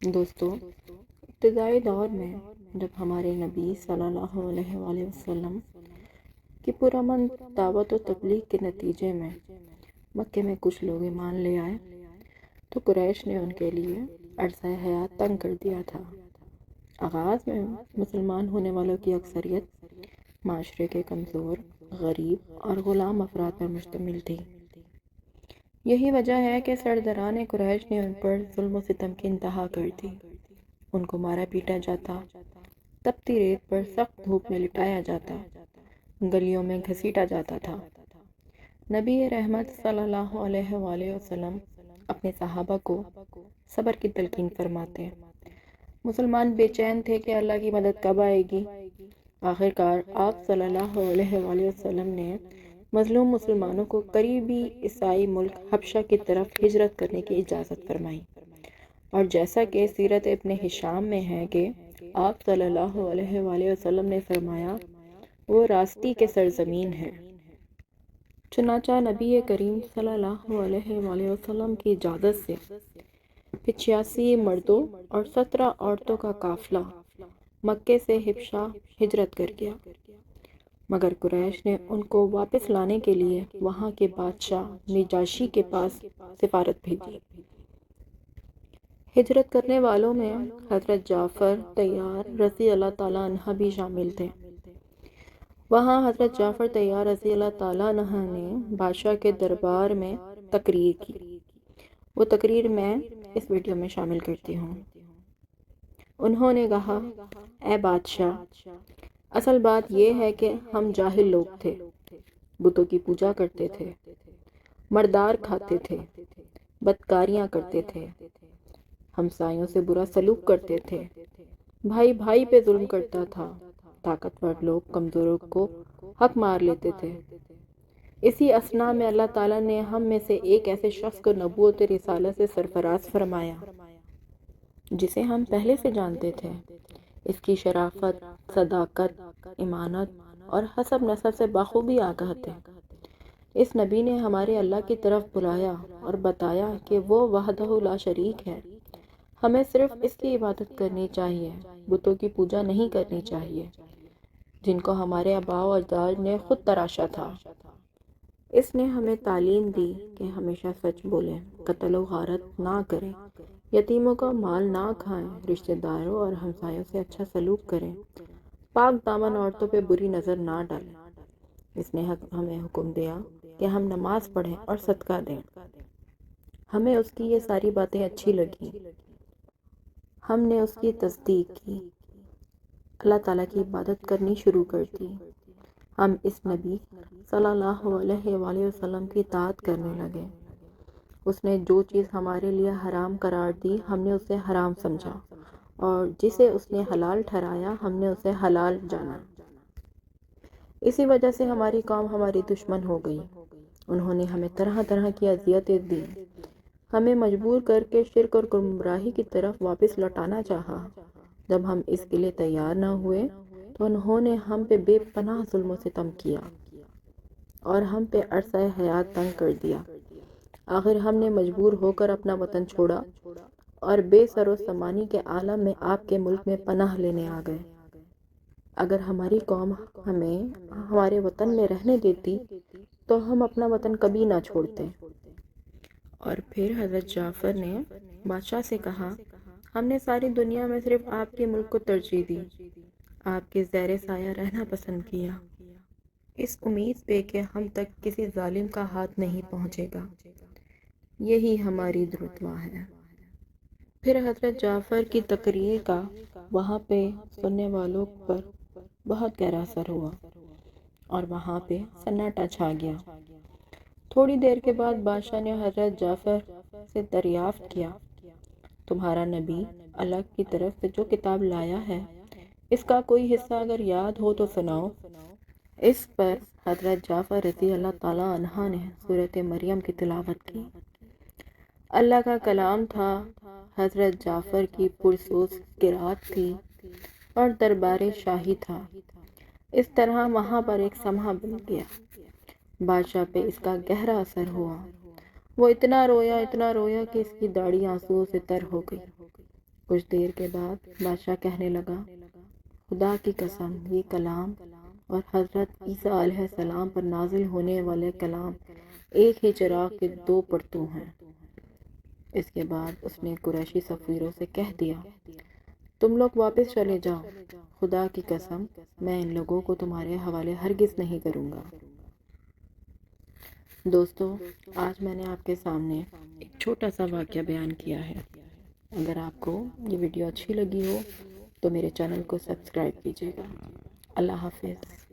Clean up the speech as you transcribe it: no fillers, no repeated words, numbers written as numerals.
دوستو، ابتدائی دور میں جب ہمارے نبی صلی اللہ علیہ وآلہ وسلم کی پرامن دعوت و تبلیغ کے نتیجے میں مکے میں کچھ لوگ ایمان لے آئے تو قریش نے ان کے لیے عرصہ حیات تنگ کر دیا تھا۔ آغاز میں مسلمان ہونے والوں کی اکثریت معاشرے کے کمزور، غریب اور غلام افراد پر مشتمل تھی۔ یہی وجہ ہے کہ سرداران قریش نے ان پر ظلم و ستم کی انتہا کر دی۔ ان کو مارا پیٹا جاتا، تپتی ریت پر سخت دھوپ میں لٹایا جاتا، گلیوں میں گھسیٹا جاتا تھا۔ نبی رحمت صلی اللہ علیہ وآلہ وسلم اپنے صحابہ کو صبر کی تلقین فرماتے۔ مسلمان بے چین تھے کہ اللہ کی مدد کب آئے گی۔ آخرکار آپ صلی اللہ علیہ وآلہ وسلم نے مظلوم مسلمانوں کو قریبی عیسائی ملک حبشہ کی طرف ہجرت کرنے کی اجازت فرمائی، اور جیسا کہ سیرت ابن ہشام میں ہے کہ آپ صلی اللہ علیہ وآلہ وسلم نے فرمایا، وہ راستی کے سرزمین ہے۔ چنانچہ نبی کریم صلی اللہ علیہ وآلہ وسلم کی اجازت سے 85 مردوں اور 17 عورتوں کا قافلہ مکے سے حبشہ ہجرت کر گیا، مگر قریش نے ان کو واپس لانے کے لیے وہاں کے بادشاہ نجاشی کے پاس سفارت بھیجی۔ ہجرت کرنے والوں میں حضرت جعفر طیار رضی اللہ تعالیٰ عنہ بھی شامل تھے۔ وہاں حضرت جعفر طیار رضی اللہ تعالیٰ عنہ نے بادشاہ کے دربار میں تقریر کی۔ وہ تقریر میں اس ویڈیو میں شامل کرتی ہوں۔ انہوں نے کہا، اے بادشاہ، اصل بات یہ ہے کہ ہم جاہل لوگ تھے، بتوں کی پوجا کرتے تھے، مردار کھاتے تھے، بدکاریاں کرتے تھے، ہمسایوں سے برا سلوک کرتے تھے، بھائی بھائی پہ ظلم کرتا تھا، طاقتور لوگ کمزوروں کو حق مار لیتے تھے۔ اسی اثناء میں اللہ تعالیٰ نے ہم میں سے ایک ایسے شخص کو نبوت رسالت سے سرفراز فرمایا جسے ہم پہلے سے جانتے تھے۔ اس کی شرافت، صداقت، ایمانت اور حسب نسب سے بخوبی آگاہ تھے۔ اس نبی نے ہمارے اللہ کی طرف بلایا اور بتایا کہ وہ وحدہ لا شریک ہے، ہمیں صرف اس کی عبادت کرنی چاہیے، بتوں کی پوجا نہیں کرنی چاہیے جن کو ہمارے آباء و اجداد نے خود تراشا تھا۔ اس نے ہمیں تعلیم دی کہ ہمیشہ سچ بولیں، قتل و غارت نہ کریں، یتیموں کا مال نہ کھائیں، رشتہ داروں اور ہمسایوں سے اچھا سلوک کریں، پاک دامن عورتوں پہ بری نظر نہ ڈالیں۔ اس نے ہمیں حکم دیا کہ ہم نماز پڑھیں اور صدقہ دیں۔ ہمیں اس کی یہ ساری باتیں اچھی لگیں۔ ہم نے اس کی تصدیق کی، اللہ تعالیٰ کی عبادت کرنی شروع کر دی۔ ہم اس نبی صلی اللہ علیہ وآلہ وسلم کی اطاعت کرنے لگے۔ اس نے جو چیز ہمارے لیے حرام قرار دی ہم نے اسے حرام سمجھا، اور جسے اس نے حلال ٹھہرایا ہم نے اسے حلال جانا۔ اسی وجہ سے ہماری قوم ہماری دشمن ہو گئی۔ انہوں نے ہمیں طرح طرح کی اذیتیں دیں، ہمیں مجبور کر کے شرک اور گمراہی کی طرف واپس لوٹانا چاہا۔ جب ہم اس کے لیے تیار نہ ہوئے تو انہوں نے ہم پہ بے پناہ ظلم و ستم کیا اور ہم پہ عرصہ حیات تنگ کر دیا۔ آخر ہم نے مجبور ہو کر اپنا وطن چھوڑا اور بے سر و سامانی کے عالم میں آپ کے ملک میں پناہ لینے آ گئے۔ اگر ہماری قوم ہمیں ہمارے وطن میں رہنے دیتی تو ہم اپنا وطن کبھی نہ چھوڑتے۔ اور پھر حضرت جعفر نے بادشاہ سے کہا، ہم نے ساری دنیا میں صرف آپ کے ملک کو ترجیح دی، آپ کے زیر سایہ رہنا پسند کیا، اس امید پہ کہ ہم تک کسی ظالم کا ہاتھ نہیں پہنچے گا۔ یہی ہماری درتوا ہے۔ پھر حضرت جعفر کی تقریر کا وہاں پہ سننے والوں پر بہت گہرا اثر ہوا اور وہاں پہ سناٹا چھا گیا۔ تھوڑی دیر کے بعد بادشاہ نے حضرت جعفر سے دریافت کیا، تمہارا نبی اللہ کی طرف سے جو کتاب لایا ہے اس کا کوئی حصہ اگر یاد ہو تو سناؤ۔ اس پر حضرت جعفر رضی اللہ تعالیٰ عنہ نے سورۃ مریم کی تلاوت کی۔ اللہ کا کلام تھا، حضرت جعفر کی پرسوز قرات تھی اور دربار شاہی تھا۔ اس طرح وہاں پر ایک سماں بن گیا۔ بادشاہ پہ اس کا گہرا اثر ہوا۔ وہ اتنا رویا کہ اس کی داڑھی آنسوؤں سے تر ہو گئی۔ کچھ دیر کے بعد بادشاہ کہنے لگا، خدا کی قسم، یہ کلام اور حضرت عیسیٰ علیہ السلام پر نازل ہونے والے کلام ایک ہی چراغ کے دو پرتوں ہیں۔ اس کے بعد اس نے قریشی سفیروں سے کہہ دیا، تم لوگ واپس چلے جاؤ، خدا کی قسم میں ان لوگوں کو تمہارے حوالے ہرگز نہیں کروں گا۔ دوستو، آج میں نے آپ کے سامنے ایک چھوٹا سا واقعہ بیان کیا ہے۔ اگر آپ کو یہ ویڈیو اچھی لگی ہو تو میرے چینل کو سبسکرائب کیجیے گا۔ اللہ حافظ۔